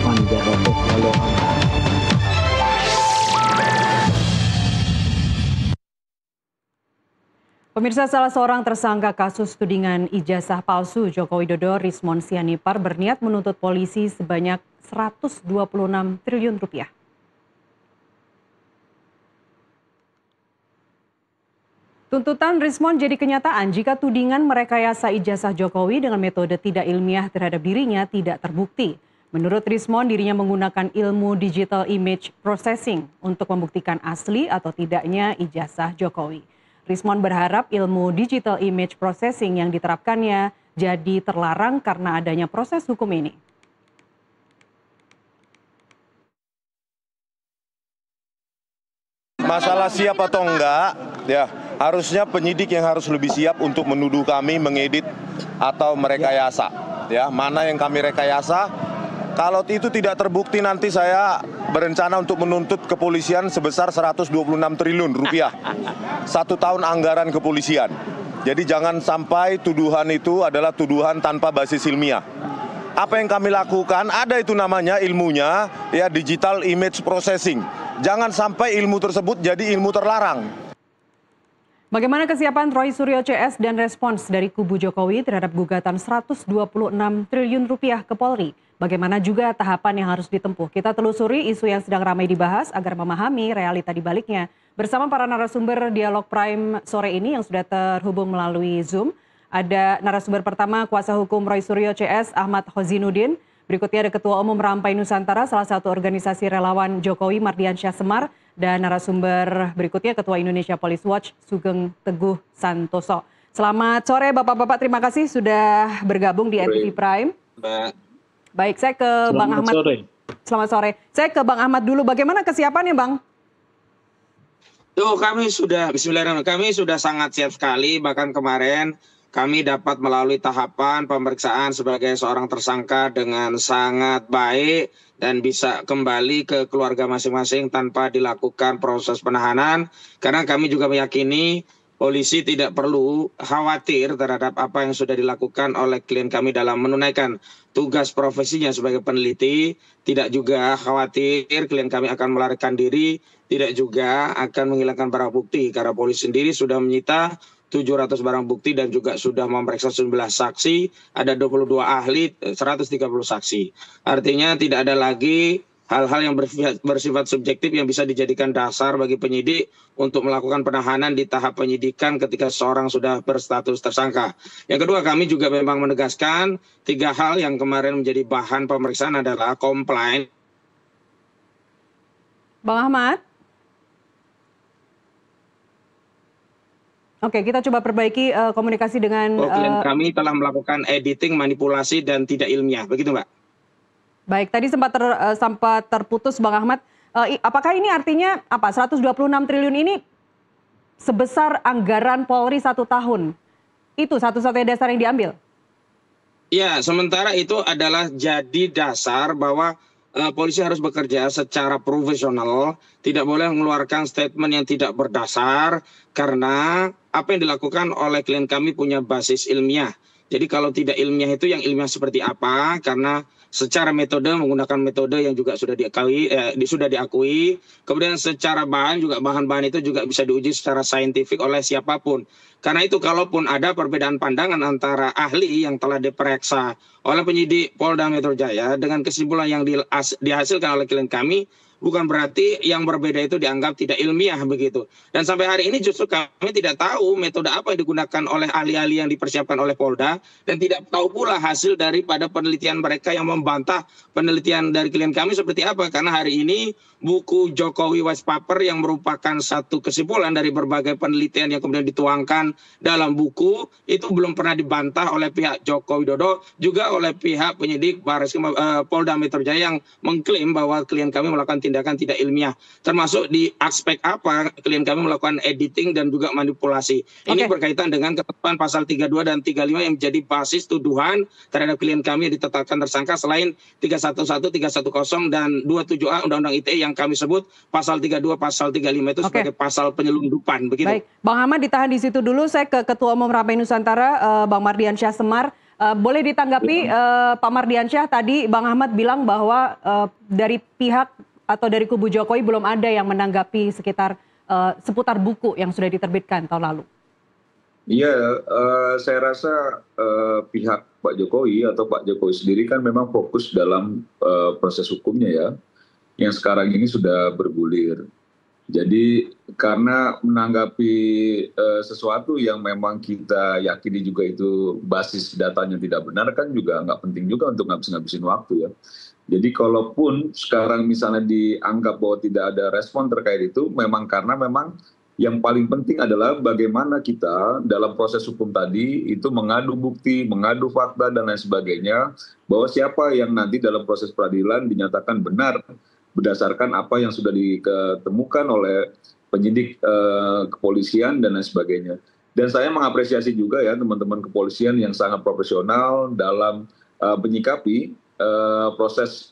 menjaga selalu aman. Pemirsa, salah seorang tersangka kasus tudingan ijazah palsu Joko Widodo, Rismon Sianipar, berniat menuntut polisi sebanyak 126 triliun rupiah. Tuntutan Rismon jadi kenyataan jika tudingan merekayasa ijazah Jokowi dengan metode tidak ilmiah terhadap dirinya tidak terbukti. Menurut Rismon, dirinya menggunakan ilmu digital image processing untuk membuktikan asli atau tidaknya ijazah Jokowi. Rismon berharap ilmu digital image processing yang diterapkannya jadi terlarang karena adanya proses hukum ini. Masalah siap atau enggak, ya harusnya penyidik yang harus lebih siap untuk menuduh kami mengedit atau merekayasa. Ya, mana yang kami rekayasa? Kalau itu tidak terbukti, nanti saya berencana untuk menuntut kepolisian sebesar 126 triliun rupiah. 1 tahun anggaran kepolisian. Jadi jangan sampai tuduhan itu adalah tuduhan tanpa basis ilmiah. Apa yang kami lakukan, ada itu namanya ilmunya, ya digital image processing. Jangan sampai ilmu tersebut jadi ilmu terlarang. Bagaimana kesiapan Roy Suryo CS dan respons dari kubu Jokowi terhadap gugatan 126 triliun rupiah ke Polri? Bagaimana juga tahapan yang harus ditempuh? Kita telusuri isu yang sedang ramai dibahas agar memahami realita di baliknya. Bersama para narasumber Dialog Prime sore ini yang sudah terhubung melalui Zoom. Ada narasumber pertama, kuasa hukum Roy Suryo CS, Ahmad Khozinuddin. Berikutnya ada Ketua Umum Rampai Nusantara, salah satu organisasi relawan Jokowi, Mardiansyah Semar. Dan narasumber berikutnya Ketua Indonesia Police Watch, Sugeng Teguh Santoso. Selamat sore Bapak-Bapak, terima kasih sudah bergabung di NTV Prime. Baik, saya ke Bang Ahmad. Selamat sore. Saya ke Bang Ahmad dulu, bagaimana kesiapannya Bang? Kami sudah sangat siap sekali, bahkan kemarin kami dapat melalui tahapan pemeriksaan sebagai seorang tersangka dengan sangat baik dan bisa kembali ke keluarga masing-masing tanpa dilakukan proses penahanan. Karena kami juga meyakini polisi tidak perlu khawatir terhadap apa yang sudah dilakukan oleh klien kami dalam menunaikan tugas profesinya sebagai peneliti. Tidak juga khawatir klien kami akan melarikan diri, tidak juga akan menghilangkan barang bukti. Karena polisi sendiri sudah menyita 700 barang bukti dan juga sudah memeriksa 19 saksi, ada 22 ahli, 130 saksi. Artinya tidak ada lagi hal-hal yang bersifat subjektif yang bisa dijadikan dasar bagi penyidik untuk melakukan penahanan di tahap penyidikan ketika seorang sudah berstatus tersangka. Yang kedua, kami juga memang menegaskan 3 hal yang kemarin menjadi bahan pemeriksaan adalah komplain. Bang Ahmad? Oke, kita coba perbaiki komunikasi dengan... Klien kami telah melakukan editing, manipulasi, dan tidak ilmiah. Begitu, Mbak? Baik, tadi sempat terputus Bang Ahmad. Apakah ini artinya apa? 126 triliun ini sebesar anggaran Polri 1 tahun. Itu satu-satunya dasar yang diambil? Ya, sementara itu adalah jadi dasar bahwa polisi harus bekerja secara profesional, tidak boleh mengeluarkan statement yang tidak berdasar, karena apa yang dilakukan oleh klien kami punya basis ilmiah. Jadi kalau tidak ilmiah itu yang ilmiah seperti apa? Karena secara metode menggunakan metode yang juga sudah diakui. Kemudian secara bahan juga bahan-bahan itu juga bisa diuji secara saintifik oleh siapapun. Karena itu kalaupun ada perbedaan pandangan antara ahli yang telah diperiksa oleh penyidik Polda Metro Jaya dengan kesimpulan yang dihasilkan oleh klien kami, bukan berarti yang berbeda itu dianggap tidak ilmiah begitu. Dan sampai hari ini justru kami tidak tahu metode apa yang digunakan oleh ahli-ahli yang dipersiapkan oleh Polda, dan tidak tahu pula hasil daripada penelitian mereka yang membantah penelitian dari klien kami seperti apa. Karena hari ini buku Jokowi White Paper yang merupakan satu kesimpulan dari berbagai penelitian yang kemudian dituangkan dalam buku itu belum pernah dibantah oleh pihak Joko Widodo, juga oleh pihak penyidik Polda Metro Jaya yang mengklaim bahwa klien kami melakukan tindakan tidak ilmiah, termasuk di aspek apa klien kami melakukan editing dan juga manipulasi. Ini berkaitan dengan ketentuan pasal 32 dan 35 yang menjadi basis tuduhan terhadap klien kami yang ditetapkan tersangka selain 311, 310 dan 27A Undang-Undang ITE yang kami sebut pasal 32, pasal 35 itu sebagai pasal penyelundupan. Begitu. Baik, Bang Ahmad ditahan di situ dulu. Saya ke Ketua Umum Rampai Nusantara, Bang Mardiansyah Semar. Boleh ditanggapi Pak Mardiansyah, tadi Bang Ahmad bilang bahwa dari pihak atau dari kubu Jokowi belum ada yang menanggapi seputar buku yang sudah diterbitkan tahun lalu. Iya, saya rasa pihak Pak Jokowi atau Pak Jokowi sendiri kan memang fokus dalam proses hukumnya ya, yang sekarang ini sudah bergulir. Jadi karena menanggapi sesuatu yang memang kita yakini juga itu basis datanya tidak benar kan juga nggak penting juga untuk ngabis-ngabisin waktu ya. Jadi kalaupun sekarang misalnya dianggap bahwa tidak ada respon terkait itu, memang karena memang yang paling penting adalah bagaimana kita dalam proses hukum tadi itu mengadu bukti, mengadu fakta dan lain sebagainya, bahwa siapa yang nanti dalam proses peradilan dinyatakan benar berdasarkan apa yang sudah ditemukan oleh penyidik kepolisian dan lain sebagainya. Dan saya mengapresiasi juga ya teman-teman kepolisian yang sangat profesional dalam menyikapi proses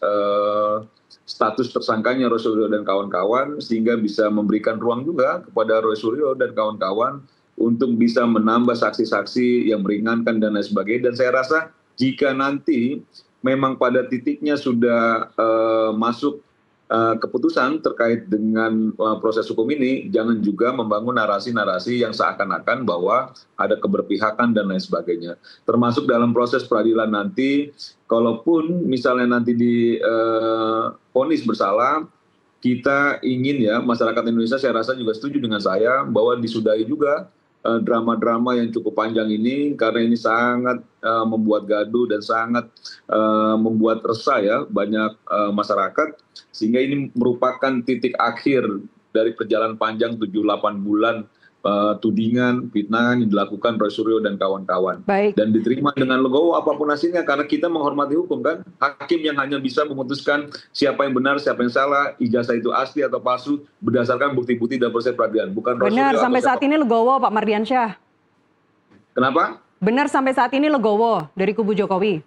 status tersangkanya Roy Suryo dan kawan-kawan, sehingga bisa memberikan ruang juga kepada Roy Suryo dan kawan-kawan untuk bisa menambah saksi-saksi yang meringankan dan lain sebagainya. Dan saya rasa jika nanti memang pada titiknya sudah masuk keputusan terkait dengan proses hukum ini, jangan juga membangun narasi-narasi yang seakan-akan bahwa ada keberpihakan dan lain sebagainya. Termasuk dalam proses peradilan nanti, kalaupun misalnya nanti divonis bersalah, kita ingin ya masyarakat Indonesia, saya rasa juga setuju dengan saya bahwa disudahi juga drama-drama yang cukup panjang ini, karena ini sangat membuat gaduh dan sangat membuat resah ya banyak masyarakat, sehingga ini merupakan titik akhir dari perjalanan panjang 7-8 bulan tudingan, fitnah yang dilakukan Roy Suryo dan kawan-kawan. Dan diterima dengan legowo apapun hasilnya, karena kita menghormati hukum kan. Hakim yang hanya bisa memutuskan siapa yang benar, siapa yang salah, ijazah itu asli atau palsu, berdasarkan bukti-bukti dalam proses peradilan. Bukan Roy Suryo. Benar, sampai saat ini legowo Pak Mardiansyah. Kenapa? Benar, sampai saat ini legowo dari kubu Jokowi.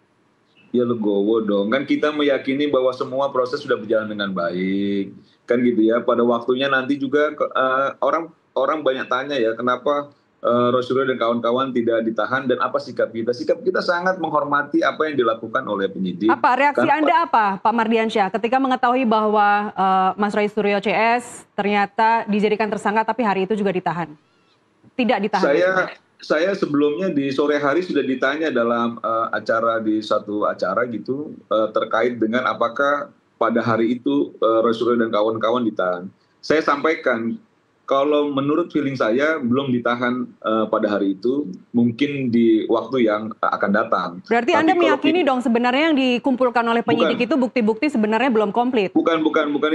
Ya legowo dong, kan kita meyakini bahwa semua proses sudah berjalan dengan baik. Kan gitu ya, pada waktunya nanti juga orang banyak tanya ya, kenapa Roy Suryo dan kawan-kawan tidak ditahan dan apa sikap kita? Sikap kita sangat menghormati apa yang dilakukan oleh penyidik. Apa reaksi Anda apa, Pak Mardiansyah, ketika mengetahui bahwa Mas Roy Suryo CS ternyata dijadikan tersangka tapi hari itu juga ditahan? Tidak ditahan. Saya sebelumnya di sore hari sudah ditanya dalam acara di satu acara gitu terkait dengan apakah pada hari itu Roy Suryo dan kawan-kawan ditahan. Saya sampaikan, kalau menurut feeling saya belum ditahan pada hari itu, mungkin di waktu yang akan datang. Berarti Anda meyakini dong sebenarnya yang dikumpulkan oleh penyidik itu bukti-bukti sebenarnya belum komplit? Bukan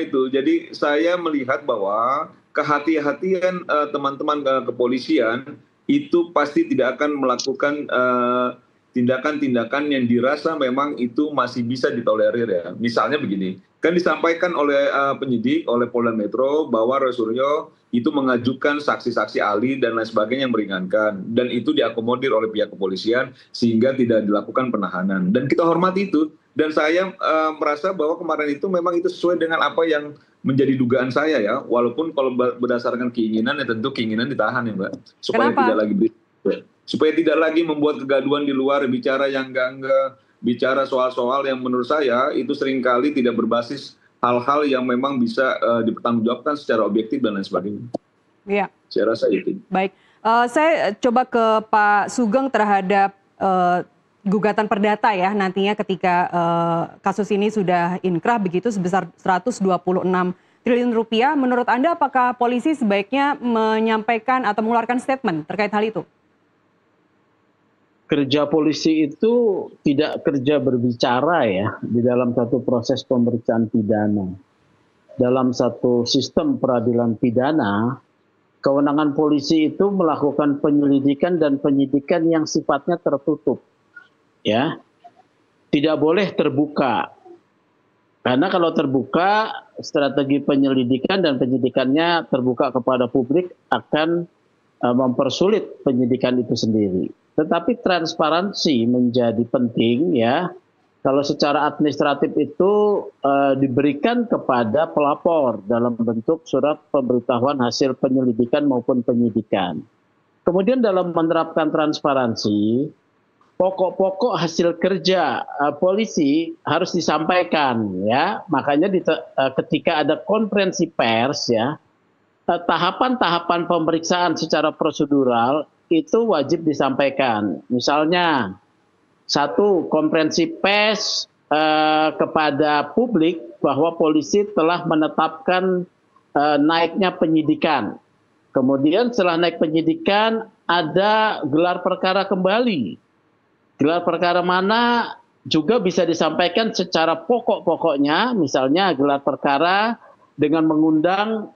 itu. Jadi saya melihat bahwa kehati-hatian teman-teman kepolisian itu pasti tidak akan melakukan tindakan-tindakan yang dirasa memang itu masih bisa ditolerir ya. Misalnya begini, kan disampaikan oleh penyidik, oleh Polda Metro bahwa Roy Suryo itu mengajukan saksi-saksi ahli dan lain sebagainya yang meringankan. Dan itu diakomodir oleh pihak kepolisian sehingga tidak dilakukan penahanan. Dan kita hormati itu. Dan saya merasa bahwa kemarin itu memang itu sesuai dengan apa yang menjadi dugaan saya ya. Walaupun kalau berdasarkan keinginan ya tentu keinginan ditahan ya Mbak. Supaya tidak lagi membuat kegaduhan di luar, bicara yang enggak, bicara soal-soal yang menurut saya itu seringkali tidak berbasis hal-hal yang memang bisa dipertanggungjawabkan secara objektif dan lain sebagainya. Iya. Saya rasa itu. Baik, saya coba ke Pak Sugeng terhadap gugatan perdata ya nantinya ketika kasus ini sudah inkrah begitu sebesar 126 triliun rupiah. Menurut Anda apakah polisi sebaiknya menyampaikan atau mengeluarkan statement terkait hal itu? Kerja polisi itu tidak kerja berbicara ya di dalam satu proses pemeriksaan pidana. Dalam satu sistem peradilan pidana, kewenangan polisi itu melakukan penyelidikan dan penyidikan yang sifatnya tertutup. Ya. Tidak boleh terbuka. Karena kalau terbuka, strategi penyelidikan dan penyidikannya terbuka kepada publik akan mempersulit penyidikan itu sendiri. Tetapi transparansi menjadi penting ya. Kalau secara administratif itu diberikan kepada pelapor dalam bentuk surat pemberitahuan hasil penyelidikan maupun penyidikan. Kemudian dalam menerapkan transparansi, pokok-pokok hasil kerja polisi harus disampaikan ya. Makanya ketika ada konferensi pers ya, tahapan-tahapan pemeriksaan secara prosedural itu wajib disampaikan. Misalnya, satu, konferensi pers kepada publik bahwa polisi telah menetapkan naiknya penyidikan. Kemudian setelah naik penyidikan ada gelar perkara kembali. Gelar perkara mana juga bisa disampaikan secara pokok-pokoknya, misalnya gelar perkara dengan mengundang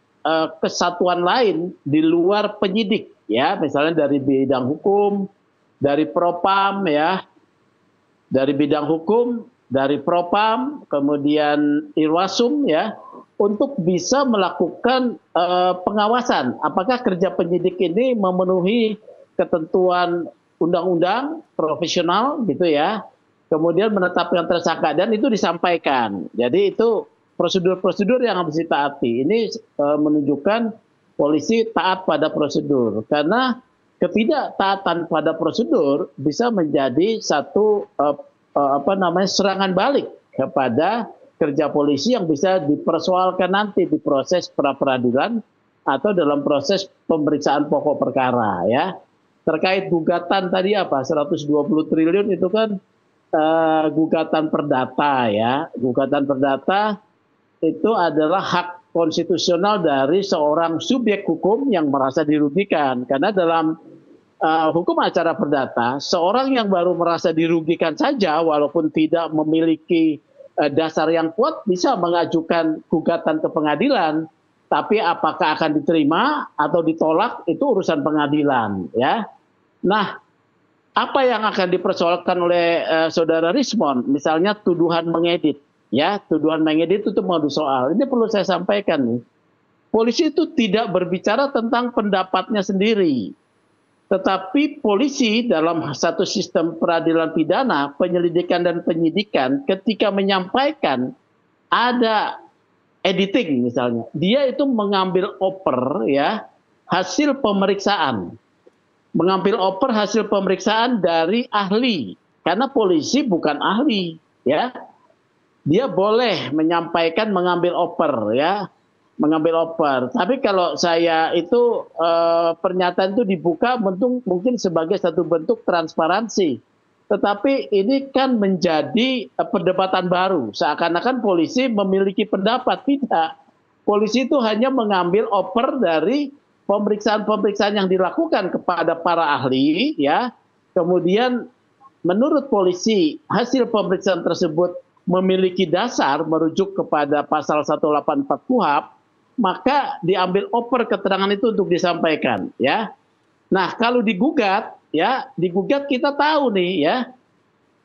kesatuan lain di luar penyidik, ya, misalnya dari bidang hukum, dari Propam, ya, dari bidang hukum, dari Propam, kemudian Irwasum, ya, untuk bisa melakukan pengawasan apakah kerja penyidik ini memenuhi ketentuan undang-undang profesional gitu ya, kemudian menetapkan tersangka dan itu disampaikan. Jadi itu prosedur-prosedur yang harus ditaati. Ini menunjukkan polisi taat pada prosedur, karena ketidaktaatan pada prosedur bisa menjadi satu serangan balik kepada kerja polisi yang bisa dipersoalkan nanti di proses pra-peradilan atau dalam proses pemeriksaan pokok perkara ya. Terkait gugatan tadi 120 triliun itu kan gugatan perdata ya. Gugatan perdata itu adalah hak konstitusional dari seorang subjek hukum yang merasa dirugikan, karena dalam hukum acara perdata seorang yang baru merasa dirugikan saja walaupun tidak memiliki dasar yang kuat bisa mengajukan gugatan ke pengadilan, tapi apakah akan diterima atau ditolak itu urusan pengadilan ya. Nah, apa yang akan dipersoalkan oleh saudara Rismond, misalnya tuduhan mengedit ya, tuduhan mengedit itu mau disoal. Ini perlu saya sampaikan nih, polisi itu tidak berbicara tentang pendapatnya sendiri. Tetapi polisi dalam satu sistem peradilan pidana, penyelidikan dan penyidikan, ketika menyampaikan ada editing misalnya, dia itu mengambil oper ya hasil pemeriksaan, mengambil oper hasil pemeriksaan dari ahli, karena polisi bukan ahli ya, dia boleh menyampaikan mengambil oper ya. Mengambil oper. Tapi kalau saya itu pernyataan itu dibuka mungkin sebagai satu bentuk transparansi. Tetapi ini kan menjadi perdebatan baru. Seakan-akan polisi memiliki pendapat. Tidak. Polisi itu hanya mengambil oper dari pemeriksaan-pemeriksaan yang dilakukan kepada para ahli ya. Kemudian menurut polisi hasil pemeriksaan tersebut memiliki dasar merujuk kepada pasal 184 KUHP, maka diambil oper keterangan itu untuk disampaikan ya. Nah, kalau digugat ya, digugat kita tahu nih ya,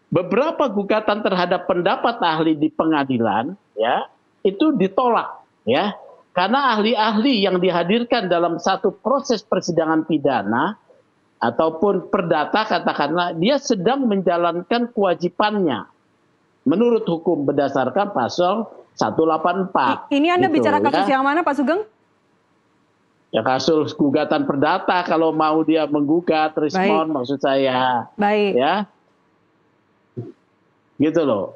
beberapa gugatan terhadap pendapat ahli di pengadilan ya itu ditolak ya, karena ahli-ahli yang dihadirkan dalam satu proses persidangan pidana ataupun perdata katakanlah dia sedang menjalankan kewajibannya menurut hukum berdasarkan pasal 184. Ini Anda gitu, bicara kasus ya. yang mana Pak Sugeng? Ya kasus gugatan perdata kalau mau dia menggugat Rismond maksud saya. Baik. Ya. Gitu loh.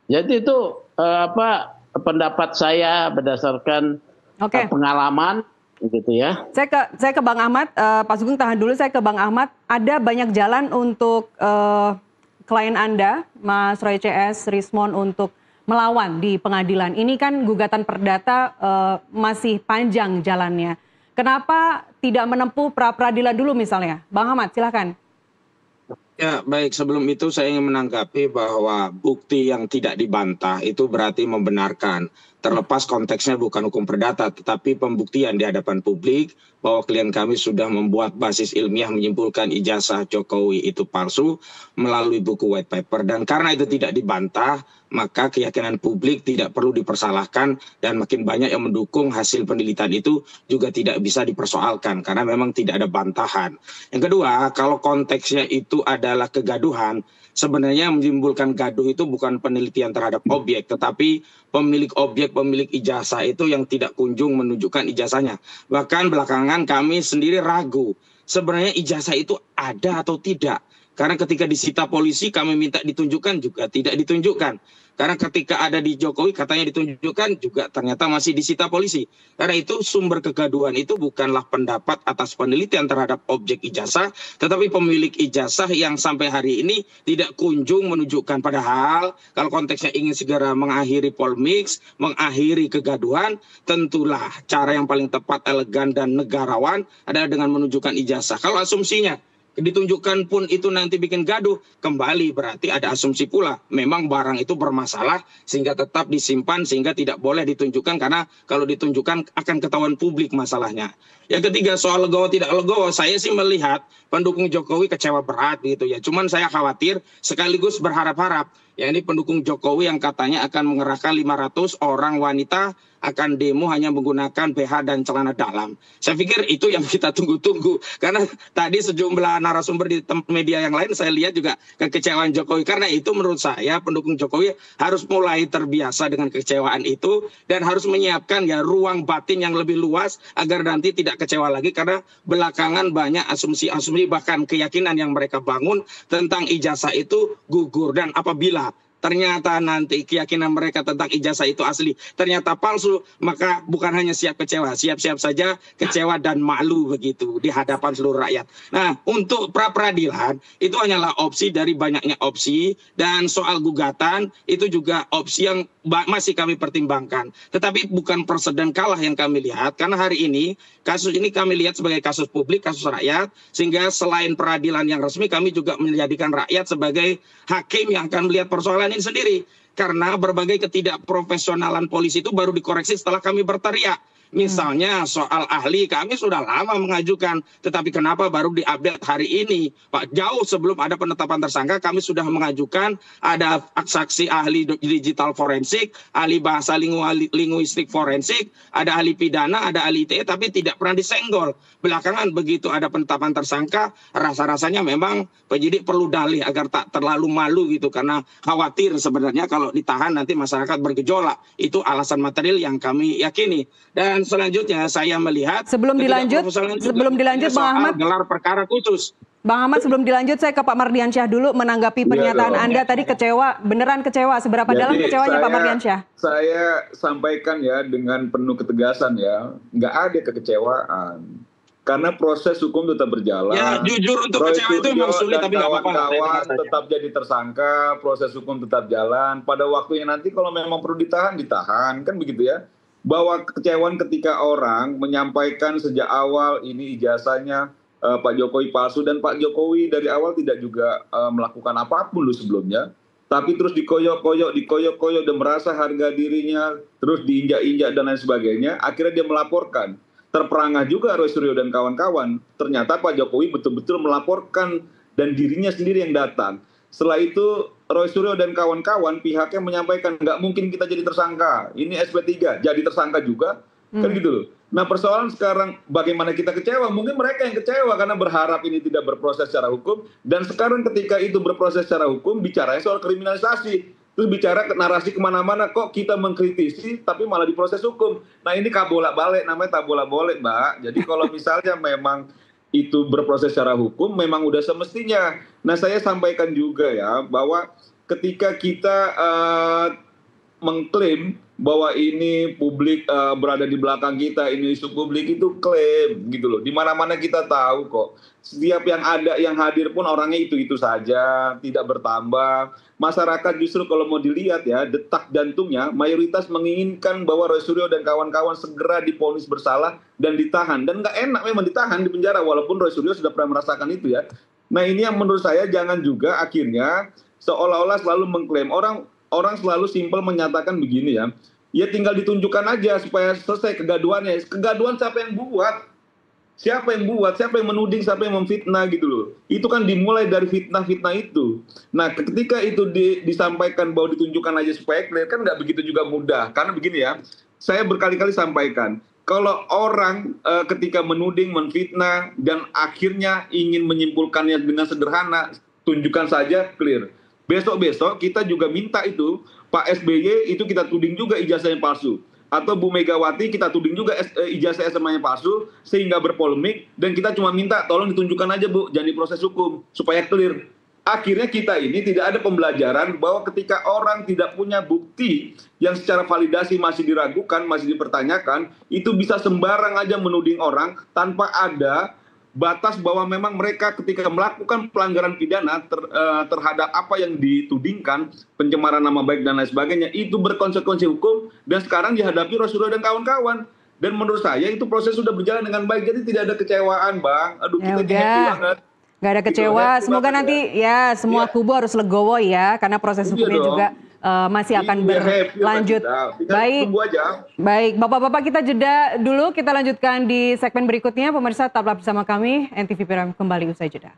Jadi itu pendapat saya berdasarkan pengalaman gitu ya. Saya ke Bang Ahmad, Pak Sugeng tahan dulu, saya ke Bang Ahmad. Ada banyak jalan untuk klien Anda, Mas Roy CS, Rismond untuk melawan di pengadilan. Ini kan gugatan perdata masih panjang jalannya. Kenapa tidak menempuh pra-peradilan dulu misalnya? Bang Ahmad, silakan. Ya, baik. Sebelum itu saya ingin menanggapi bahwa bukti yang tidak dibantah itu berarti membenarkan. Terlepas konteksnya bukan hukum perdata, tetapi pembuktian di hadapan publik bahwa klien kami sudah membuat basis ilmiah menyimpulkan ijazah Jokowi itu palsu melalui buku white paper. Dan karena itu tidak dibantah, maka keyakinan publik tidak perlu dipersalahkan dan makin banyak yang mendukung hasil penelitian itu juga tidak bisa dipersoalkan karena memang tidak ada bantahan. Yang kedua, kalau konteksnya itu adalah kegaduhan, sebenarnya menimbulkan gaduh itu bukan penelitian terhadap objek, tetapi pemilik objek, pemilik ijazah itu yang tidak kunjung menunjukkan ijazahnya. Bahkan belakangan kami sendiri ragu, sebenarnya ijazah itu ada atau tidak. Karena ketika disita polisi kami minta ditunjukkan juga tidak ditunjukkan. Karena ketika ada di Jokowi katanya ditunjukkan juga ternyata masih disita polisi. Karena itu sumber kegaduhan itu bukanlah pendapat atas penelitian terhadap objek ijazah, tetapi pemilik ijazah yang sampai hari ini tidak kunjung menunjukkan. Padahal kalau konteksnya ingin segera mengakhiri polemik, mengakhiri kegaduhan, tentulah cara yang paling tepat, elegan dan negarawan adalah dengan menunjukkan ijazah. Kalau asumsinya ditunjukkan pun itu nanti bikin gaduh, kembali berarti ada asumsi pula memang barang itu bermasalah sehingga tetap disimpan sehingga tidak boleh ditunjukkan, karena kalau ditunjukkan akan ketahuan publik masalahnya. Yang ketiga soal legowo tidak legowo, saya sih melihat pendukung Jokowi kecewa berat gitu ya. Cuman saya khawatir sekaligus berharap-harap ya, ini pendukung Jokowi yang katanya akan mengerahkan 500 orang wanita akan demo hanya menggunakan BH dan celana dalam. Saya pikir itu yang kita tunggu-tunggu. Karena tadi sejumlah narasumber di media yang lain saya lihat juga kekecewaan Jokowi. Karena itu menurut saya pendukung Jokowi harus mulai terbiasa dengan kekecewaan itu dan harus menyiapkan ya ruang batin yang lebih luas agar nanti tidak kecewa lagi, karena belakangan banyak asumsi-asumsi bahkan keyakinan yang mereka bangun tentang ijazah itu gugur. Dan apabila ternyata nanti keyakinan mereka tentang ijazah itu asli ternyata palsu, maka bukan hanya siap kecewa, siap-siap saja kecewa dan malu begitu di hadapan seluruh rakyat. Nah, untuk pra peradilan itu hanyalah opsi dari banyaknya opsi, dan soal gugatan itu juga opsi yang masih kami pertimbangkan. Tetapi bukan presiden kalah yang kami lihat, karena hari ini kasus ini kami lihat sebagai kasus publik, kasus rakyat, sehingga selain peradilan yang resmi kami juga menjadikan rakyat sebagai hakim yang akan melihat persoalan ini sendiri. Karena berbagai ketidakprofesionalan polisi itu baru dikoreksi setelah kami berteriak. Misalnya soal ahli kami sudah lama mengajukan, tetapi kenapa baru diupdate hari ini? Pak, jauh sebelum ada penetapan tersangka kami sudah mengajukan ada saksi ahli digital forensik, ahli bahasa linguistik forensik, ada ahli pidana, ada ahli ITE, tapi tidak pernah disenggol. Belakangan begitu ada penetapan tersangka, rasa-rasanya memang penyidik perlu dalih agar tak terlalu malu gitu, karena khawatir sebenarnya kalau ditahan nanti masyarakat bergejolak. Itu alasan material yang kami yakini. Dan selanjutnya saya melihat sebelum dilanjut Bang Ahmad, gelar perkara khusus. Bang Ahmad, sebelum dilanjut saya ke Pak Mardiansyah dulu menanggapi pernyataan Anda tadi kecewa, beneran kecewa, seberapa dalam kecewanya Pak Mardiansyah? Saya sampaikan ya dengan penuh ketegasan ya, nggak ada kekecewaan. Karena proses hukum tetap berjalan. Ya, jujur untuk kecewa itu memang sulit, tapi nggak apa-apa. Kawan-kawan tetap jadi tersangka, proses hukum tetap jalan. Pada waktunya nanti kalau memang perlu ditahan, ditahan, kan begitu ya. Bahwa kekecewaan ketika orang menyampaikan sejak awal ini ijazahnya Pak Jokowi palsu, dan Pak Jokowi dari awal tidak juga melakukan apapun sebelumnya, tapi terus dikoyok-koyok dan merasa harga dirinya terus diinjak-injak dan lain sebagainya, akhirnya dia melaporkan. Terperangah juga Roy Suryo dan kawan-kawan, ternyata Pak Jokowi betul-betul melaporkan dan dirinya sendiri yang datang. Setelah itu Roy Suryo dan kawan-kawan pihaknya menyampaikan nggak mungkin kita jadi tersangka, ini SP3 jadi tersangka juga, kan gitu loh. Nah persoalan sekarang bagaimana kita kecewa, mungkin mereka yang kecewa karena berharap ini tidak berproses secara hukum, dan sekarang ketika itu berproses secara hukum bicaranya soal kriminalisasi, terus bicara narasi kemana-mana, kok kita mengkritisi tapi malah diproses hukum. Nah ini kabolak-balik, namanya tabolak-balik Mbak. Jadi kalau misalnya memang itu berproses secara hukum memang udah semestinya. Nah saya sampaikan juga ya bahwa ketika kita mengklaim bahwa ini publik berada di belakang kita, ini isu publik, itu klaim gitu loh. Di mana-mana kita tahu kok. Setiap yang ada, yang hadir pun orangnya itu-itu saja, tidak bertambah. Masyarakat justru kalau mau dilihat ya, detak jantungnya mayoritas menginginkan bahwa Roy Suryo dan kawan-kawan segera divonis bersalah dan ditahan. Dan nggak enak memang ditahan di penjara, walaupun Roy Suryo sudah pernah merasakan itu ya. Nah ini yang menurut saya jangan juga akhirnya seolah-olah selalu mengklaim. Orang selalu simpel menyatakan begini ya, ya tinggal ditunjukkan aja supaya selesai kegaduhannya. Kegaduhan siapa yang buat? Siapa yang buat? Siapa yang menuding? Siapa yang memfitnah gitu loh. Itu kan dimulai dari fitnah-fitnah itu. Nah ketika itu disampaikan bahwa ditunjukkan aja supaya clear, kan nggak begitu juga mudah. Karena begini ya, saya berkali-kali sampaikan, kalau orang ketika menuding, menfitnah, dan akhirnya ingin menyimpulkannya dengan sederhana, tunjukkan saja clear. Besok-besok kita juga minta itu, Pak SBY itu kita tuding juga ijazahnya palsu. Atau Bu Megawati kita tuding juga ijazah SMA-nya palsu, sehingga berpolemik, dan kita cuma minta tolong ditunjukkan aja Bu, jangan diproses hukum, supaya clear. akhirnya kita ini tidak ada pembelajaran bahwa ketika orang tidak punya bukti yang secara validasi masih diragukan, masih dipertanyakan, itu bisa sembarang aja menuding orang tanpa ada batas bahwa memang mereka ketika melakukan pelanggaran pidana terhadap apa yang ditudingkan, pencemaran nama baik dan lain sebagainya, itu berkonsekuensi hukum dan sekarang dihadapi Rasulullah dan kawan-kawan. Dan menurut saya itu proses sudah berjalan dengan baik, jadi tidak ada kecewaan, Bang. Aduh, Ya kita udah. happy banget. Nggak ada kecewa, semoga nanti ya semua kubu harus legowo ya, karena proses hukumnya juga masih akan berlanjut. Baik, baik, Bapak-bapak kita jeda dulu, kita lanjutkan di segmen berikutnya. Pemirsa tetaplah bersama kami, NTV Prime kembali usai jeda.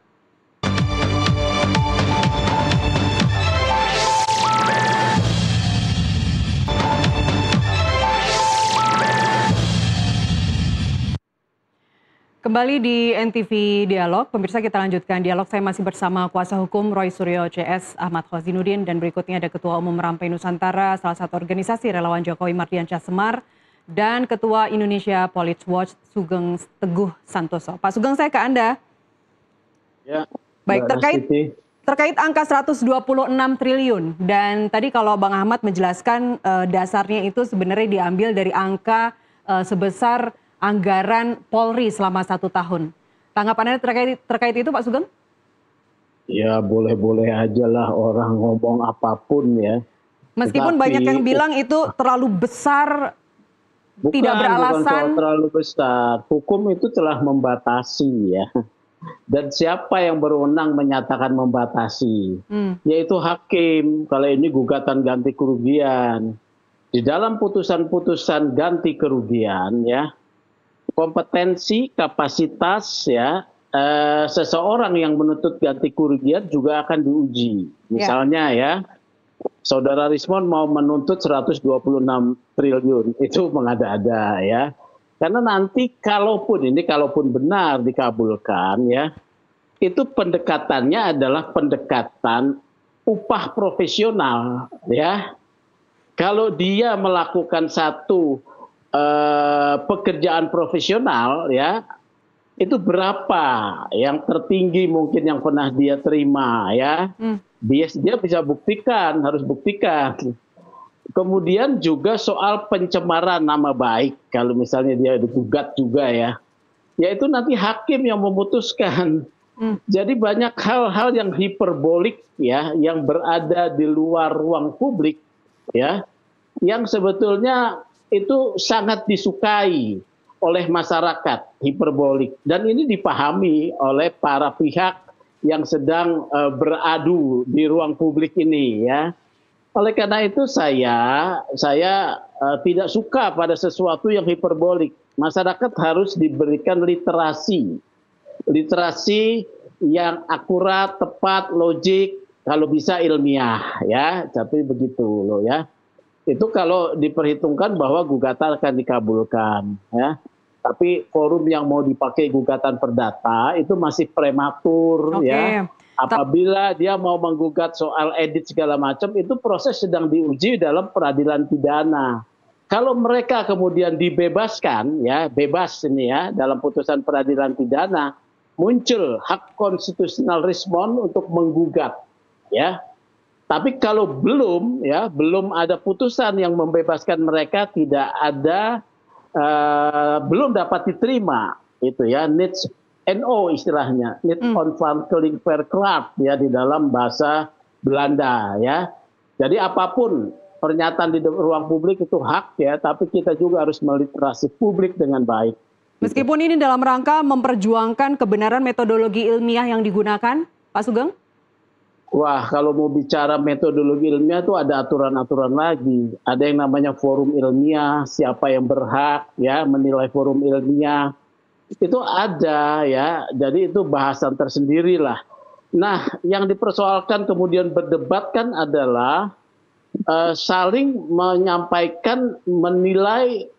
Kembali di NTV Dialog, pemirsa kita lanjutkan dialog. Saya masih bersama kuasa hukum Roy Suryo CS Ahmad Khozinuddin, dan berikutnya ada Ketua Umum Rampai Nusantara, salah satu organisasi relawan Jokowi Mardiansyah Semar, dan Ketua Indonesia Police Watch Sugeng Teguh Santoso. Pak Sugeng, saya ke Anda. Ya, baik, terkait angka 126 triliun, dan tadi kalau Bang Ahmad menjelaskan dasarnya itu sebenarnya diambil dari angka sebesar anggaran Polri selama 1 tahun. Tanggapannya terkait itu, Pak Sugeng? Ya, boleh-boleh aja lah orang ngomong apapun ya. Meskipun banyak yang bilang itu terlalu besar, tidak beralasan. Bukan soal terlalu besar. Hukum itu telah membatasi ya. Dan siapa yang berwenang menyatakan membatasi? Yaitu hakim. Kalau ini gugatan ganti kerugian. Di dalam putusan-putusan ganti kerugian ya, kompetensi, kapasitas ya seseorang yang menuntut ganti kerugian juga akan diuji. Misalnya ya, Saudara Rismon mau menuntut 126 triliun, itu mengada-ada ya. Karena nanti kalaupun benar dikabulkan ya, itu pendekatannya adalah pendekatan upah profesional ya. Kalau dia melakukan satu pekerjaan profesional ya, itu berapa yang tertinggi mungkin yang pernah dia terima ya. Dia bisa buktikan, harus buktikan. Kemudian juga soal pencemaran nama baik, kalau misalnya dia digugat juga ya, yaitu nanti hakim yang memutuskan. Jadi banyak hal-hal yang hiperbolik ya, yang berada di luar ruang publik ya, yang sebetulnya itu sangat disukai oleh masyarakat, hiperbolik. Dan ini dipahami oleh para pihak yang sedang beradu di ruang publik ini ya. Oleh karena itu saya tidak suka pada sesuatu yang hiperbolik. Masyarakat harus diberikan literasi yang akurat, tepat, logik, kalau bisa ilmiah ya. Tapi begitu loh ya. Itu kalau diperhitungkan bahwa gugatan akan dikabulkan ya. Tapi forum yang mau dipakai gugatan perdata itu masih prematur ya. Apabila dia mau menggugat soal edit segala macam, itu proses sedang diuji dalam peradilan pidana. Kalau mereka kemudian dibebaskan ya, bebas ini ya, dalam putusan peradilan pidana, muncul hak konstitusional Rismon untuk menggugat ya. Tapi kalau belum ada putusan yang membebaskan mereka, tidak ada, belum dapat diterima itu ya, needs NO istilahnya, need ontvankelijk verklaard ya di dalam bahasa Belanda ya. Jadi apapun pernyataan di ruang publik itu hak ya, tapi kita juga harus meliterasi publik dengan baik. Meskipun ini dalam rangka memperjuangkan kebenaran metodologi ilmiah yang digunakan, Pak Sugeng? Wah, kalau mau bicara metodologi ilmiah itu ada aturan-aturan lagi. Ada yang namanya forum ilmiah, siapa yang berhak ya menilai forum ilmiah. Itu ada ya, jadi itu bahasan tersendiri lah. Nah, yang dipersoalkan kemudian berdebatkan adalah saling menyampaikan, menilai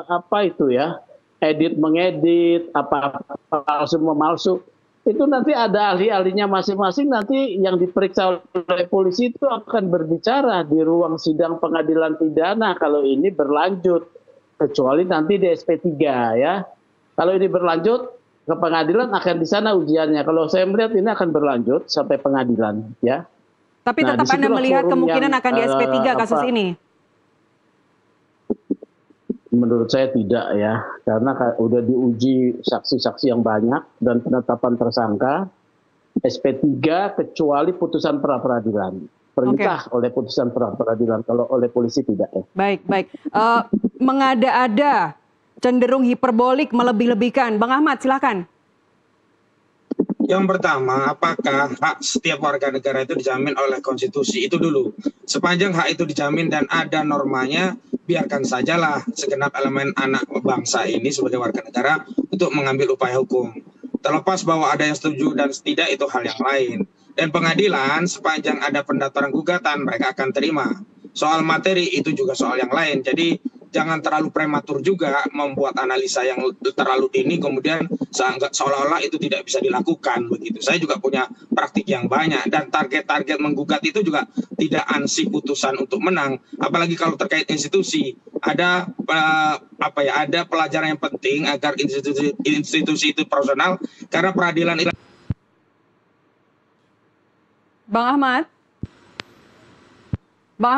apa itu ya, edit mengedit, apa palsu memalsu. Itu nanti ada ahli-ahlinya masing-masing, nanti yang diperiksa oleh polisi itu akan berbicara di ruang sidang pengadilan pidana kalau ini berlanjut. Kecuali nanti di SP3 ya. Kalau ini berlanjut, ke pengadilan akan di sana ujiannya. Kalau saya melihat ini akan berlanjut sampai pengadilan, ya. Tapi Nah, tetap Anda disitulah melihat forum kemungkinan yang, akan di SP3 kasus ini? menurut saya tidak ya, karena udah diuji saksi-saksi yang banyak dan penetapan tersangka. SP3 kecuali putusan pra-peradilan. Perintah oleh putusan pra-peradilan, kalau oleh polisi tidak ya. Baik, baik. Mengada-ada, cenderung hiperbolik, melebih-lebihkan. Bang Ahmad, silakan. Yang pertama, apakah hak setiap warga negara itu dijamin oleh konstitusi? Itu dulu. Sepanjang hak itu dijamin dan ada normanya, biarkan sajalah segenap elemen anak bangsa ini sebagai warga negara untuk mengambil upaya hukum. Terlepas bahwa ada yang setuju dan tidak, itu hal yang lain. Dan pengadilan sepanjang ada pendaftaran gugatan mereka akan terima. Soal materi itu juga soal yang lain. Jadi jangan terlalu prematur juga membuat analisa yang terlalu dini kemudian seolah-olah itu tidak bisa dilakukan begitu. Saya juga punya praktik yang banyak dan target-target menggugat itu juga tidak ansih putusan untuk menang. Apalagi kalau terkait institusi, ada ada pelajaran yang penting agar institusi itu profesional karena peradilan itu. Bang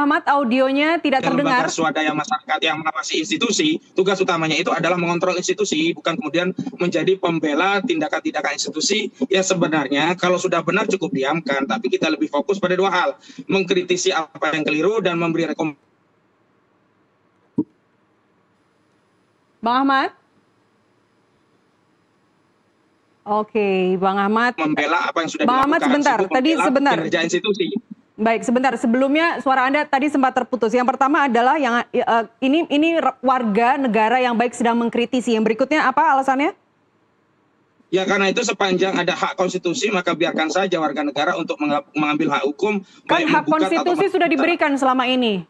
Ahmad, audionya tidak terdengar. Lembaga swadaya masyarakat yang mengawasi institusi, tugas utamanya itu adalah mengontrol institusi, bukan kemudian menjadi pembela tindakan-tindakan institusi yang sebenarnya kalau sudah benar cukup diamkan, tapi kita lebih fokus pada dua hal, mengkritisi apa yang keliru dan memberi rekomendasi. Bang Ahmad? Oke, Bang Ahmad. Membela apa yang sudah Bang Ahmad, sebentar. Tadi sebentar. Kinerja institusi. Baik, sebentar. Sebelumnya suara Anda tadi sempat terputus. Yang pertama adalah yang ini warga negara yang baik sedang mengkritisi. Yang berikutnya apa alasannya? Ya karena itu sepanjang ada hak konstitusi maka biarkan saja warga negara untuk mengambil hak hukum. Kan hak konstitusi sudah diberikan selama ini.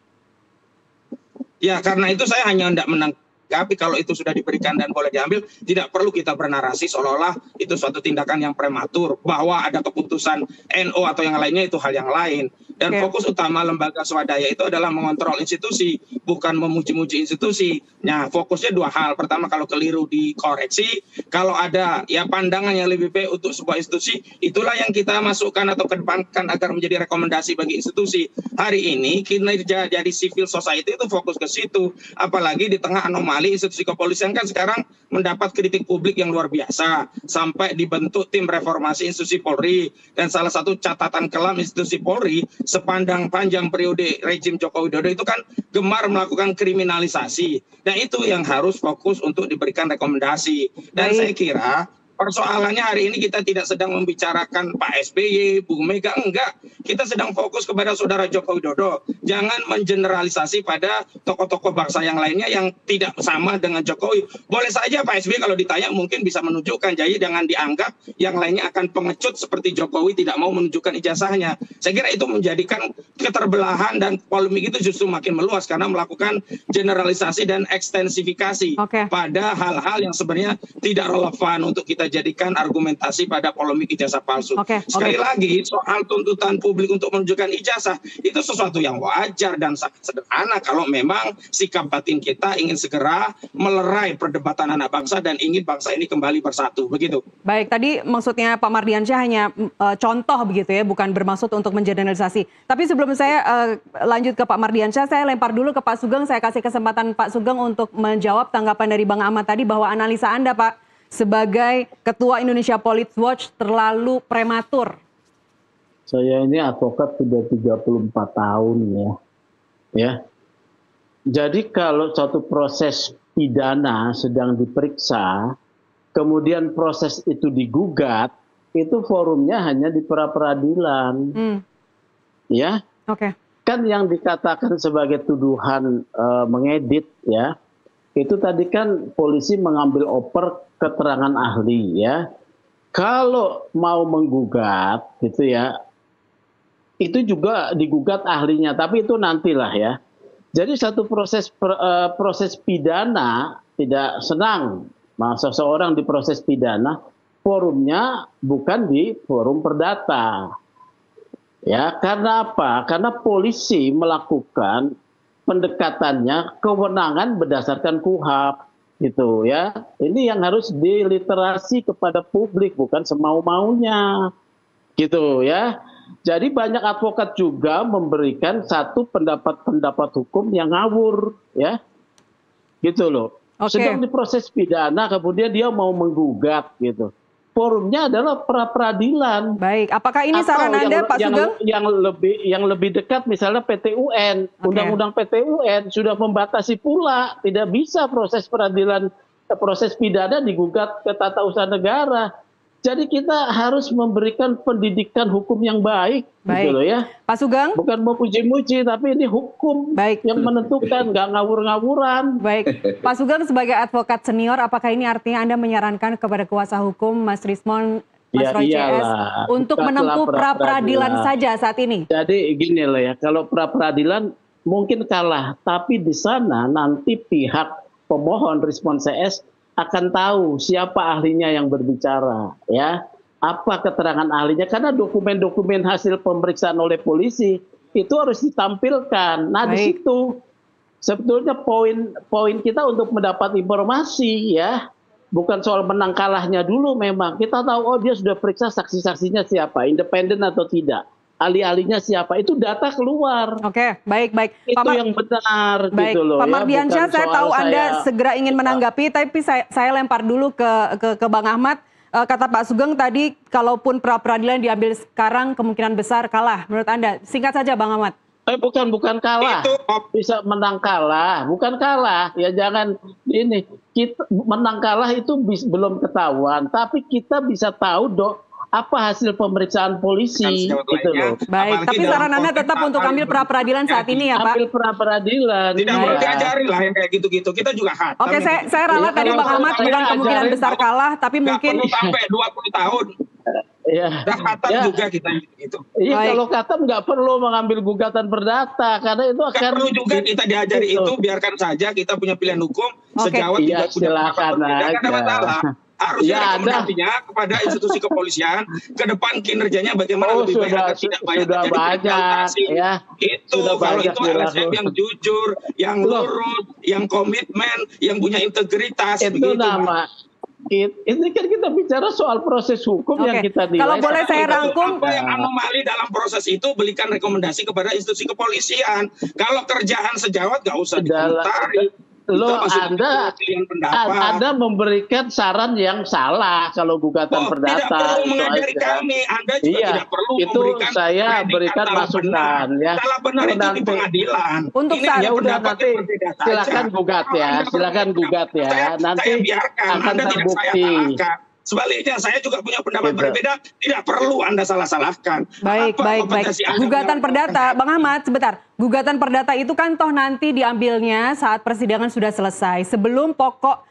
Ya karena itu saya hanya tidak menanggapi kalau itu sudah diberikan dan boleh diambil, tidak perlu kita bernarasi seolah-olah itu suatu tindakan yang prematur, bahwa ada keputusan NO atau yang lainnya itu hal yang lain. Dan fokus utama lembaga swadaya itu adalah mengontrol institusi, bukan memuji-muji institusi. Nah, fokusnya dua hal. Pertama, kalau keliru dikoreksi, kalau ada ya pandangan yang lebih baik untuk sebuah institusi, itulah yang kita masukkan atau kedepankan agar menjadi rekomendasi bagi institusi. Hari ini kinerja dari civil society itu fokus ke situ, apalagi di tengah anomali institusi kepolisian kan sekarang mendapat kritik publik yang luar biasa sampai dibentuk tim reformasi institusi Polri, dan salah satu catatan kelam institusi Polri sepanjang panjang periode rejim Joko Widodo itu kan gemar melakukan kriminalisasi, dan itu yang harus fokus untuk diberikan rekomendasi. Dan saya kira persoalannya hari ini kita tidak sedang membicarakan Pak SBY, Bu Mega, enggak. Kita sedang fokus kepada saudara Joko Widodo. Jangan mengeneralisasi pada tokoh-tokoh bangsa yang lainnya yang tidak sama dengan Jokowi. Boleh saja Pak SBY kalau ditanya mungkin bisa menunjukkan, jadi jangan dianggap yang lainnya akan pengecut seperti Jokowi tidak mau menunjukkan ijazahnya. Saya kira itu menjadikan keterbelahan dan polemik itu justru makin meluas karena melakukan generalisasi dan ekstensifikasi pada hal-hal yang sebenarnya tidak relevan untuk kita jadikan argumentasi pada polemik ijazah palsu. Sekali lagi, soal tuntutan publik untuk menunjukkan ijazah itu sesuatu yang wajar dan sangat sederhana kalau memang sikap batin kita ingin segera melerai perdebatan anak bangsa dan ingin bangsa ini kembali bersatu. Begitu. Baik, tadi maksudnya Pak Mardiansyah hanya contoh begitu ya, bukan bermaksud untuk mengeneralisasi. Tapi sebelum saya lanjut ke Pak Mardiansyah, saya lempar dulu ke Pak Sugeng. Saya kasih kesempatan Pak Sugeng untuk menjawab tanggapan dari Bang Ahmad tadi bahwa analisa Anda, Pak, sebagai Ketua Indonesia Police Watch terlalu prematur. Saya ini advokat sudah 34 tahun ya. Jadi kalau satu proses pidana sedang diperiksa, kemudian proses itu digugat, itu forumnya hanya di pra-peradilan. Ya. Kan yang dikatakan sebagai tuduhan mengedit ya, itu tadi kan polisi mengambil oper keterangan ahli ya. Kalau mau menggugat gitu ya, itu juga digugat ahlinya, tapi itu nantilah ya. Jadi satu proses pidana tidak senang seseorang diproses pidana, forumnya bukan di forum perdata. Ya, karena apa? Karena polisi melakukan pendekatannya kewenangan berdasarkan KUHP. gitu ya. Ini yang harus diliterasi kepada publik, bukan semau-maunya gitu ya. Jadi banyak advokat juga memberikan satu pendapat-pendapat hukum yang ngawur ya, gitu loh. Sedang Oke, diproses pidana kemudian dia mau menggugat gitu. Forumnya adalah pra peradilan. baik. Apakah ini saran Atau Anda, Pak Sugeng? yang lebih dekat misalnya PT UN, Oke. Undang-Undang PT UN sudah membatasi pula tidak bisa proses peradilan proses pidana digugat ke tata usaha negara. Jadi kita harus memberikan pendidikan hukum yang baik, gitu Baik. loh ya. Pak Sugeng? Bukan memuji-muji, tapi ini hukum Baik. yang menentukan, nggak ngawur-ngawuran. Baik, Pak Sugeng sebagai advokat senior, apakah ini artinya Anda menyarankan kepada kuasa hukum Mas Rismon, Mas Ya Roy CS iyalah, untuk bukanlah menempuh pra-peradilan pra-peradilan. saja saat ini? Jadi gini loh ya, kalau pra peradilan mungkin kalah, tapi di sana nanti pihak pemohon Rismon CS akan tahu siapa ahlinya yang berbicara, ya, apa keterangan ahlinya, karena dokumen-dokumen hasil pemeriksaan oleh polisi itu harus ditampilkan. Nah di Baik. situ sebetulnya poin kita untuk mendapat informasi ya. Bukan soal menang kalahnya dulu memang. Kita tahu oh dia sudah periksa saksi-saksinya siapa, independen atau tidak. Ahli-ahlinya siapa, itu data keluar. Oke, baik, baik. Itu yang benar Baik, gitu loh Pak ya. Mardiansyah, Bukan saya soal tahu Anda saya- segera ingin menanggapi, tapi saya lempar dulu ke Bang Ahmad. Kata Pak Sugeng tadi, kalaupun pra-peradilan diambil sekarang, kemungkinan besar kalah. Menurut Anda, singkat saja Bang Ahmad. bukan kalah. Itu Bisa menang kalah, bukan kalah. Ya jangan ini. Kita menang kalah itu belum ketahuan, tapi kita bisa tahu apa hasil pemeriksaan polisi Kan gitu loh. Baik, Apalagi tapi dalam saran Anda konteks tetap untuk hal ambil yang pra-peradilan saat ini ya Pak? Ambil pra peradilan. tidak Iya. boleh diajari lah yang kayak gitu-gitu. Kita juga khatam. Oke, saya ralat Ya, tadi kalau Bang Ahmad saya dengan kemungkinan ajarin, besar kalah, tapi Nggak mungkin perlu sampai 20 tahun. Ya. Dah khatam Ya. juga kita gitu. Iya, Baik. kalau khatam nggak perlu mengambil gugatan perdata karena itu Nggak akan perlu juga kita diajari Gitu. itu, biarkan saja kita punya pilihan hukum. Oke. Sejawat Iya, juga punya pendapat silakan berbeda, nggak ada aja. masalah. Harusnya Ya, rekomendasinya kepada institusi kepolisian ke depan kinerjanya bagaimana Oh, lebih baik sudah- agar tidak banyak sudah terjadi banyak, kriminalisasi. ya. Itu Sudah kalau banyak itu LSM dilakukan. yang jujur, yang Loh. lurus, yang komitmen, yang punya integritas. itu begitu, Pak. nama. Ini kan kita bicara soal proses hukum yang Oke. kita nilai. Kalau boleh saya Itu rangkum. apa yang anomali dalam proses itu, berikan rekomendasi kepada institusi kepolisian. Kalau kerjaan sejawat nggak usah dikomentari. Loh, Kita masih Anda pilihan pendapat. Anda memberikan saran yang salah kalau gugatan Oh, perdata. tidak perlu itu mengajari aja. kami. Anda juga Iya, tidak perlu itu memberikan saya predikat berikan salah masukan, benar. ya. Salah benar Oh, itu di nanti. pengadilan. Untuk Ini saat- hanya Ya udah pendapat nanti yang berbeda saja. silakan gugat Kalau ya, Anda silakan berbeda, gugat ya. Nanti saya biarkan. akan Anda tidak saya terbukti. salahkan. Sebaliknya, saya juga punya pendapat Gitu. berbeda. Tidak perlu Anda salah-salahkan. Baik, Apa baik. kompetensi Anda Gugatan dalam perdata, Bang Ahmad, sebentar. Gugatan perdata itu kan toh nanti diambilnya saat persidangan sudah selesai. Sebelum pokok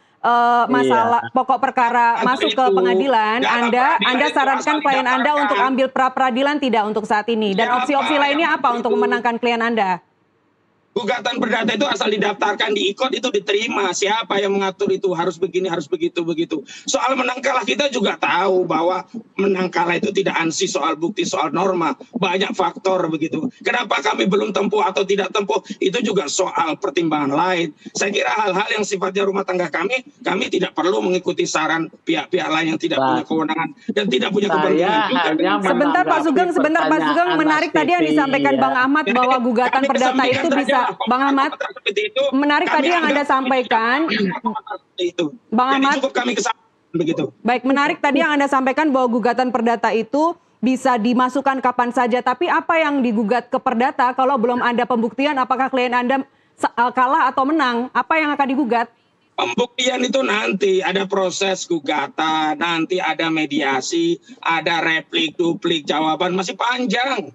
masalah, pokok perkara Untuk masuk ke itu, pengadilan, dalam Anda peradilan itu sarankan asal klien Anda didaftarkan. untuk ambil pra-peradilan tidak untuk saat ini? Dan Siapa opsi-opsi lainnya yang apa untuk itu? memenangkan klien Anda? Gugatan perdata itu asal didaftarkan di IKOT itu diterima. Siapa yang mengatur itu harus begini, harus begitu. Soal menang kalah kita juga tahu bahwa menang kalah itu tidak ansih soal bukti, soal norma. Banyak faktor begitu. Kenapa kami belum tempuh atau tidak tempuh, itu juga soal pertimbangan lain. Saya kira hal-hal yang sifatnya rumah tangga kami tidak perlu mengikuti saran pihak-pihak lain yang tidak punya kewenangan dan tidak punya kepentingan juga. hanya Sebentar Pak Sugeng, sebentar Pak Sugeng, pertanyaan menarik Mas tadi yang Titi, disampaikan ya. Bang Ahmad bahwa gugatan Kami perdata kesampingkan itu saja bisa, lah, Bang Ahmad, komentar seperti itu, menarik kami tadi yang anggap Anda sampaikan. komentar seperti itu. Bang Jadi Ahmad. cukup kami kesampingkan begitu. Baik, menarik tadi yang Anda sampaikan bahwa gugatan perdata itu bisa dimasukkan kapan saja. Tapi apa yang digugat ke perdata kalau belum ada pembuktian apakah klien Anda kalah atau menang? Apa yang akan digugat? Pembuktian itu nanti ada proses gugatan, nanti ada mediasi, ada replik, duplik, jawaban masih panjang.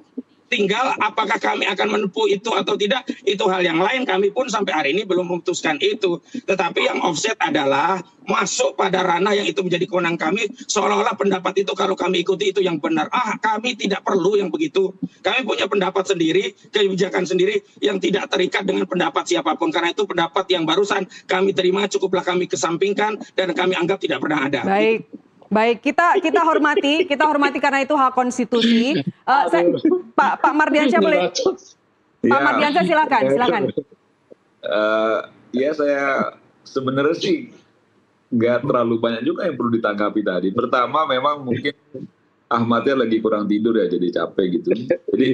Tinggal apakah kami akan menempuh itu atau tidak, itu hal yang lain. Kami pun sampai hari ini belum memutuskan itu. Tetapi yang offset adalah masuk pada ranah yang itu menjadi kewenangan kami, seolah-olah pendapat itu kalau kami ikuti itu yang benar. Kami tidak perlu yang begitu. Kami punya pendapat sendiri, kebijakan sendiri yang tidak terikat dengan pendapat siapapun. Karena itu pendapat yang barusan kami terima cukuplah kami kesampingkan dan kami anggap tidak pernah ada. Baik. Baik, kita hormati karena itu hak konstitusi. Pak Mardiansyah boleh? Pak Mardiansyah silakan. Ya, saya sebenarnya sih nggak terlalu banyak juga yang perlu ditanggapi tadi. Pertama memang mungkin Ahmadnya lagi kurang tidur ya, jadi capek gitu. Jadi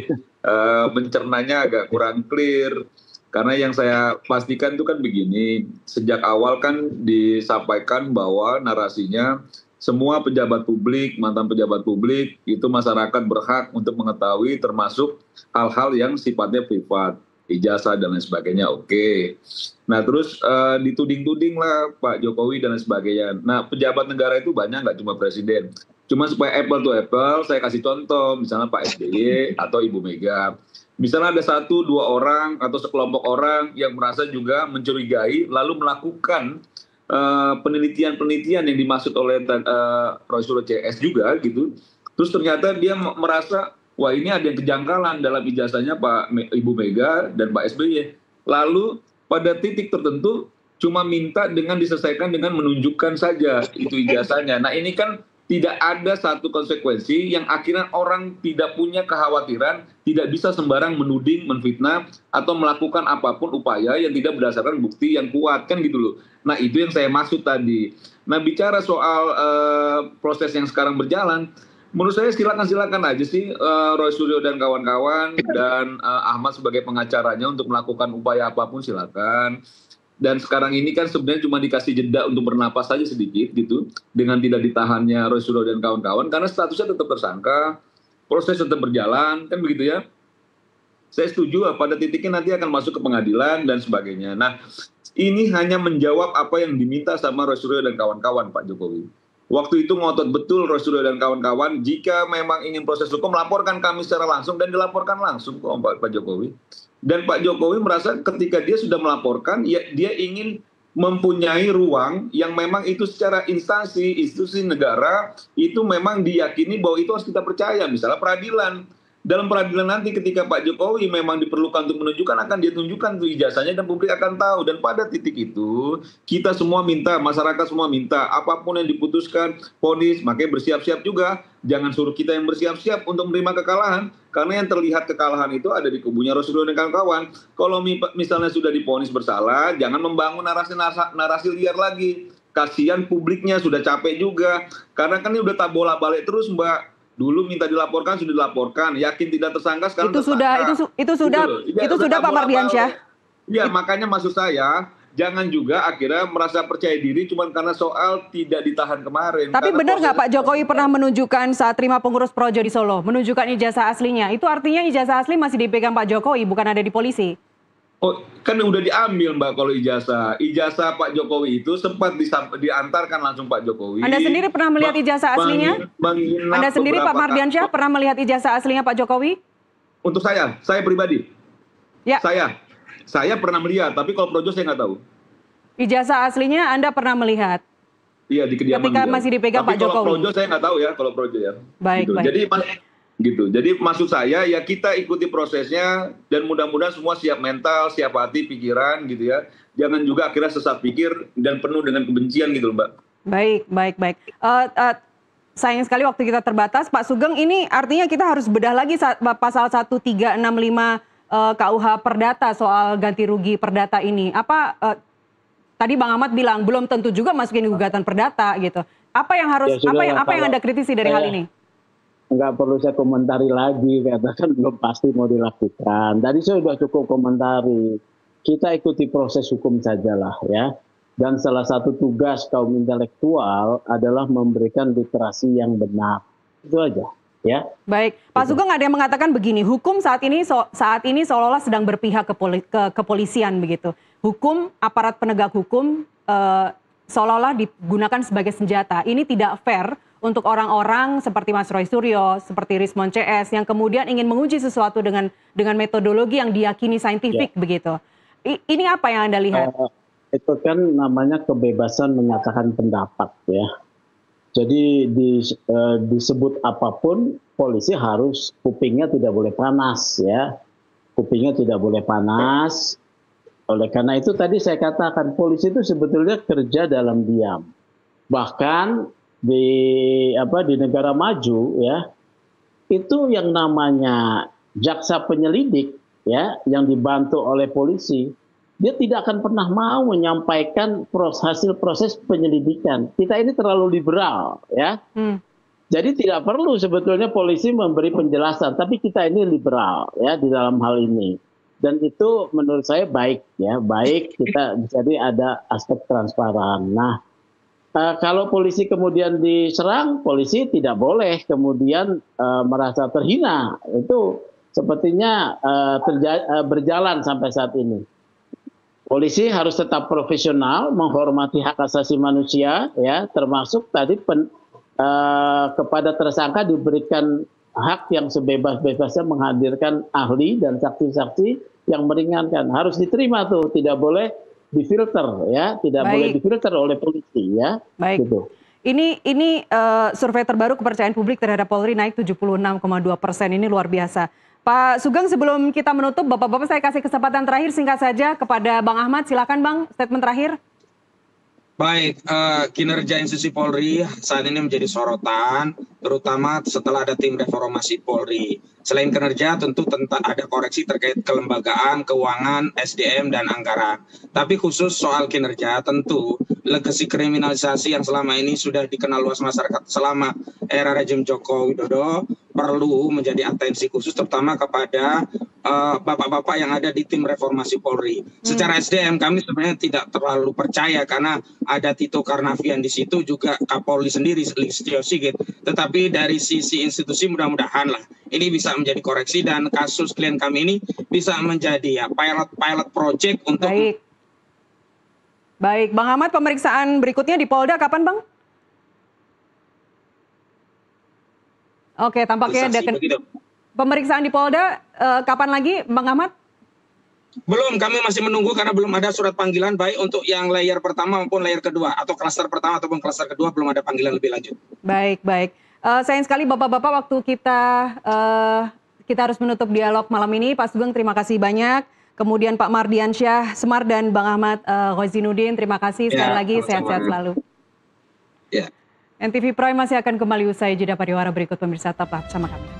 mencernanya agak kurang clear. Karena yang saya pastikan itu kan begini, sejak awal kan disampaikan bahwa narasinya semua pejabat publik, mantan pejabat publik, itu masyarakat berhak untuk mengetahui termasuk hal-hal yang sifatnya privat, ijazah dan lain sebagainya, oke. Nah terus dituding-tuding lah Pak Jokowi dan lain sebagainya. Nah pejabat negara itu banyak, nggak cuma presiden. Cuma supaya apple to apple, saya kasih contoh, misalnya Pak SBY atau Ibu Mega. Misalnya ada 1-2 orang atau sekelompok orang yang merasa juga mencurigai, lalu melakukan penelitian-penelitian yang dimaksud oleh Roy Suryo CS juga gitu. Terus ternyata dia merasa, wah ini ada yang kejanggalan dalam ijazahnya Ibu Mega dan Pak SBY. Lalu pada titik tertentu cuma minta dengan diselesaikan dengan menunjukkan saja itu ijazahnya. Nah ini kan tidak ada satu konsekuensi yang akhirnya orang tidak punya kekhawatiran, tidak bisa sembarang menuding, menfitnah, atau melakukan apapun upaya yang tidak berdasarkan bukti yang kuat, kan gitu loh. Nah itu yang saya maksud tadi. Nah bicara soal proses yang sekarang berjalan, menurut saya silakan aja sih Roy Suryo dan kawan-kawan dan Ahmad sebagai pengacaranya untuk melakukan upaya apapun silakan. Dan sekarang ini kan sebenarnya cuma dikasih jeda untuk bernapas saja sedikit gitu, dengan tidak ditahannya Roy Suryo dan kawan-kawan, karena statusnya tetap tersangka, proses tetap berjalan, kan begitu ya. Saya setuju pada titiknya nanti akan masuk ke pengadilan dan sebagainya. Nah ini hanya menjawab apa yang diminta sama Roy Suryo dan kawan-kawan Pak Jokowi. Waktu itu ngotot betul Roy Suryo dan kawan-kawan, jika memang ingin proses hukum laporkan kami secara langsung, dan dilaporkan langsung kok Pak Jokowi. Dan Pak Jokowi merasa ketika dia sudah melaporkan, ya dia ingin mempunyai ruang yang memang itu secara institusi negara, itu memang diyakini bahwa itu harus kita percaya. Misalnya peradilan. Dalam peradilan nanti ketika Pak Jokowi memang diperlukan untuk menunjukkan, akan dia tunjukkan tuh ijazahnya dan publik akan tahu. Dan pada titik itu kita semua minta, masyarakat semua minta, apapun yang diputuskan vonis, makanya bersiap-siap juga. Jangan suruh kita yang bersiap-siap untuk menerima kekalahan, karena yang terlihat kekalahan itu ada di kubunya Roy Suryo dan kawan-kawan. Kalau misalnya sudah divonis bersalah, jangan membangun narasi liar lagi. Kasihan publiknya, sudah capek juga. Karena kan ini udah tak bolak-balik terus Mbak. Dulu minta dilaporkan, sudah dilaporkan. Yakin tidak tersangka, sekarang tersangka. Itu sudah Pak Mardiansyah. Ya, makanya maksud saya, jangan juga akhirnya merasa percaya diri cuma karena soal tidak ditahan kemarin. Tapi benar nggak Pak Jokowi pernah menunjukkan saat terima pengurus Projo di Solo, menunjukkan ijazah aslinya? Itu artinya ijazah asli masih dipegang Pak Jokowi, bukan ada di polisi? Oh, kan udah diambil Mbak kalau ijazah. Ijazah Pak Jokowi itu sempat diantarkan langsung Pak Jokowi. Anda sendiri pernah melihat ijazah aslinya? Anda sendiri Pak Mardiansyah pernah melihat ijazah aslinya Pak Jokowi? Untuk saya pribadi. Ya. Saya pernah melihat, tapi kalau Projo saya nggak tahu. Ijazah aslinya Anda pernah melihat? Iya, di kediaman ketika masih dipegang Pak Jokowi. Tapi kalau Projo saya nggak tahu ya, kalau Projo ya. Baik, gitu. baik. Jadi maksud saya ya kita ikuti prosesnya dan mudah-mudahan semua siap mental, siap hati, pikiran gitu ya. Jangan juga akhirnya sesat pikir dan penuh dengan kebencian gitu Mbak. Baik. Sayang sekali waktu kita terbatas. Pak Sugeng, ini artinya kita harus bedah lagi pasal 1365 KUH Perdata soal ganti rugi perdata ini. Tadi Bang Ahmad bilang belum tentu juga masukin gugatan perdata gitu. Apa yang Anda kritisi dari hal ini? Nggak perlu saya komentari lagi, katakan belum pasti mau dilakukan. Tadi saya sudah cukup komentari. Kita ikuti proses hukum sajalah ya. Dan salah satu tugas kaum intelektual adalah memberikan literasi yang benar. Itu aja ya. Baik, Pak Sugeng, ada yang mengatakan begini, hukum saat ini seolah-olah sedang berpihak ke kepolisian begitu. Hukum, aparat penegak hukum seolah-olah digunakan sebagai senjata. Ini tidak fair untuk orang-orang seperti Mas Roy Suryo, seperti Rismon CS yang kemudian ingin menguji sesuatu dengan metodologi yang diyakini saintifik begitu. Ini apa yang Anda lihat? Itu kan namanya kebebasan menyatakan pendapat ya. Jadi disebut apapun, polisi harus kupingnya tidak boleh panas ya. Kupingnya tidak boleh panas. Oleh karena itu tadi saya katakan polisi itu sebetulnya kerja dalam diam. Bahkan di negara maju ya, itu yang namanya jaksa penyelidik ya, yang dibantu oleh polisi, dia tidak akan pernah mau menyampaikan hasil proses penyelidikan. Kita ini terlalu liberal, ya. Jadi tidak perlu sebetulnya polisi memberi penjelasan, tapi kita ini liberal, ya, di dalam hal ini. Dan itu menurut saya baik, ya, baik kita jadi ada aspek transparan. Nah, kalau polisi kemudian diserang, polisi tidak boleh kemudian merasa terhina. Itu sepertinya berjalan sampai saat ini. Polisi harus tetap profesional, menghormati hak asasi manusia, ya, termasuk tadi kepada tersangka diberikan hak yang sebebas-bebasnya menghadirkan ahli dan saksi-saksi yang meringankan. Harus diterima tuh, tidak boleh difilter, ya, tidak boleh difilter oleh polisi, ya. Baik. Gitu. Ini survei terbaru kepercayaan publik terhadap Polri naik 76,2%, ini luar biasa. Pak Sugeng, sebelum kita menutup, Bapak-Bapak saya kasih kesempatan terakhir singkat saja kepada Bang Ahmad. Silakan Bang, statement terakhir. Baik, kinerja institusi Polri saat ini menjadi sorotan, terutama setelah ada tim reformasi Polri. Selain kinerja, tentu ada koreksi terkait kelembagaan, keuangan, SDM, dan anggaran. Tapi khusus soal kinerja, tentu legasi kriminalisasi yang selama ini sudah dikenal luas masyarakat selama era rejim Joko Widodo perlu menjadi atensi khusus, terutama kepada bapak-bapak yang ada di tim reformasi Polri. Secara SDM kami sebenarnya tidak terlalu percaya karena ada Tito Karnavian di situ, juga Kapolri sendiri Listio Sigit. Tetapi dari sisi institusi mudah-mudahan lah ini bisa menjadi koreksi dan kasus klien kami ini bisa menjadi ya pilot project untuk. Baik, Bang Ahmad, pemeriksaan berikutnya di Polda kapan, Bang? Oke, tampaknya ada pemeriksaan di Polda kapan lagi, Bang Ahmad? Belum, kami masih menunggu karena belum ada surat panggilan baik untuk yang layer pertama maupun layer kedua, atau klaster pertama ataupun klaster kedua belum ada panggilan lebih lanjut. Baik. Sayang sekali Bapak-Bapak waktu kita harus menutup dialog malam ini. Pak Sugeng, terima kasih banyak. Kemudian Pak Mardiansyah Semar dan Bang Ahmad Ghozinuddin, terima kasih sekali lagi, sehat-sehat selalu. Ya. NTV Prime masih akan kembali usai jeda pariwara berikut, pemirsa, tetaplah bersama kami.